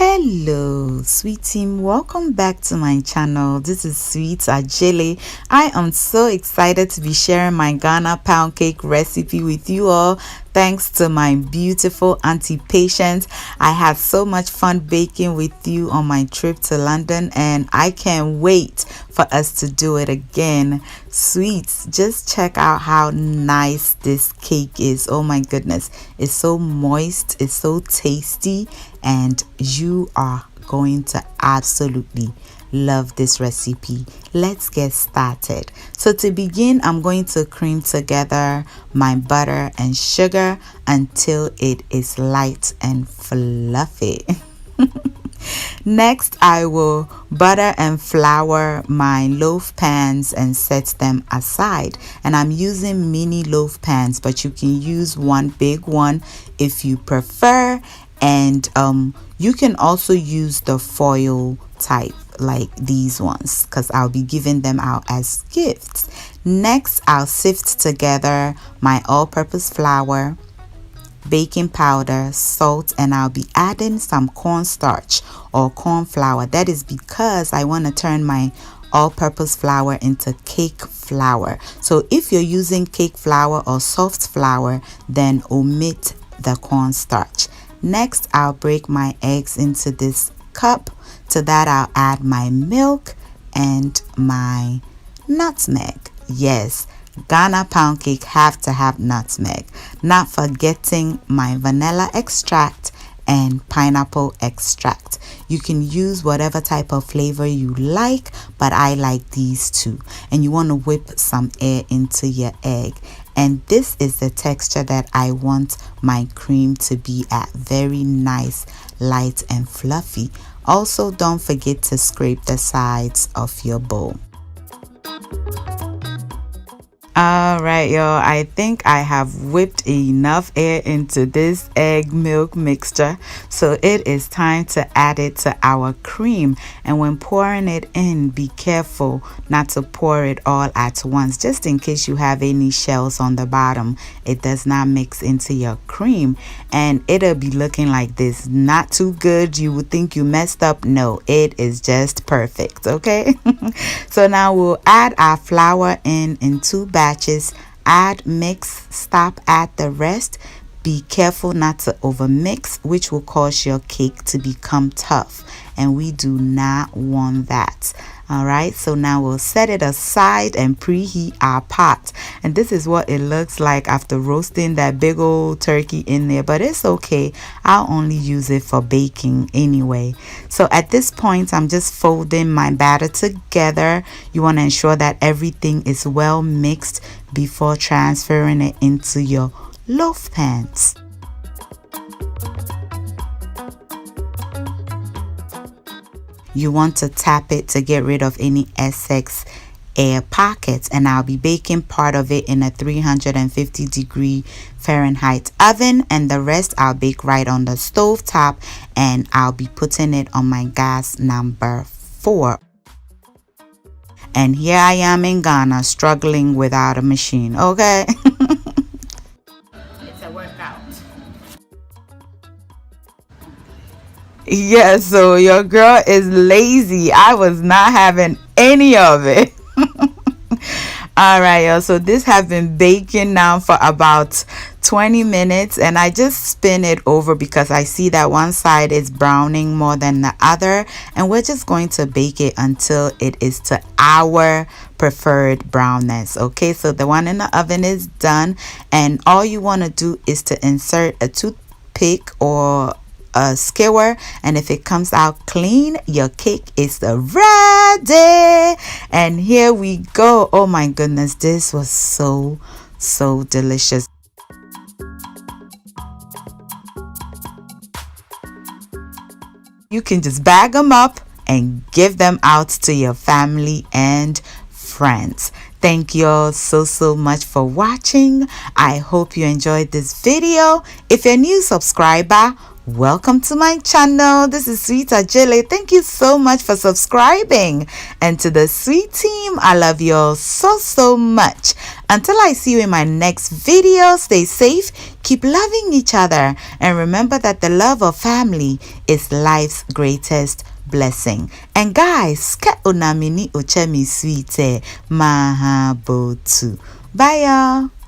Hello sweet team, welcome back to my channel. This is Sweet Ajele. I am so excited to be sharing my Ghana pound cake recipe with you all. Thanks to my beautiful auntie Patience. I had so much fun baking with you on my trip to London, and I can't wait for us to do it again. Sweets, just check out how nice this cake is. Oh my goodness, it's so moist, it's so tasty, and you are going to absolutely love this recipe. Let's get started. So to begin, I'm going to cream together my butter and sugar until it is light and fluffy. Next, I will butter and flour my loaf pans and set them aside. And I'm using mini loaf pans, but you can use one big one if you prefer. And you can also use the foil type like these ones, because I'll be giving them out as gifts. Next, I'll sift together my all-purpose flour, baking powder, salt, and I'll be adding some cornstarch or corn flour. That is because I want to turn my all-purpose flour into cake flour. So if you're using cake flour or soft flour, then omit the cornstarch. Next, I'll break my eggs into this cup. To that, I'll add my milk and my nutmeg. Yes, Ghana pound cake have to have nutmeg. Not forgetting my vanilla extract and pineapple extract. You can use whatever type of flavor you like, but I like these two. And you want to whip some air into your egg. And this is the texture that I want my cream to be at. Very nice, light and fluffy. Also, don't forget to scrape the sides of your bowl. Alright y'all, I think I have whipped enough air into this egg milk mixture, so it is time to add it to our cream. And when pouring it in, be careful not to pour it all at once, just in case you have any shells on the bottom. It does not mix into your cream, and it'll be looking like this. Not too good, you would think you messed up. No, it is just perfect. Okay. So now we'll add our flour in two batches. Add, mix, stop at the rest. Be careful not to overmix, which will cause your cake to become tough, and we do not want that. All right, so now we'll set it aside and preheat our pot. And this is what it looks like after roasting that big old turkey in there, but it's okay. I'll only use it for baking anyway. So at this point, I'm just folding my batter together. You want to ensure that everything is well mixed before transferring it into your loaf pans. You want to tap it to get rid of any excess air pockets, and I'll be baking part of it in a 350-degree Fahrenheit oven, and the rest I'll bake right on the stove top, and I'll be putting it on my gas number 4. And here I am in Ghana struggling without a machine. Okay. It's a workout. Yeah, so your girl is lazy. I was not having any of it. Alright, y'all, so this has been baking now for about 20 minutes, and I just spin it over because I see that one side is browning more than the other, and we're just going to bake it until it is to our preferred brownness. Okay, so the one in the oven is done, and all you want to do is to insert a toothpick or a skewer, and if it comes out clean, your cake is ready. And here we go. Oh my goodness, this was so delicious. You can just bag them up and give them out to your family and friends. Thank you all so much for watching. I hope you enjoyed this video. If you're a new subscriber, Welcome to my channel. This is Sweet Ajele. Thank you so much for subscribing. And to the Sweet team, I love you all so much. Until I see you in my next video, stay safe, keep loving each other, and remember that the love of family is life's greatest blessing. And guys, ke unamini uchemi sweet mahabotu. Bye y'all.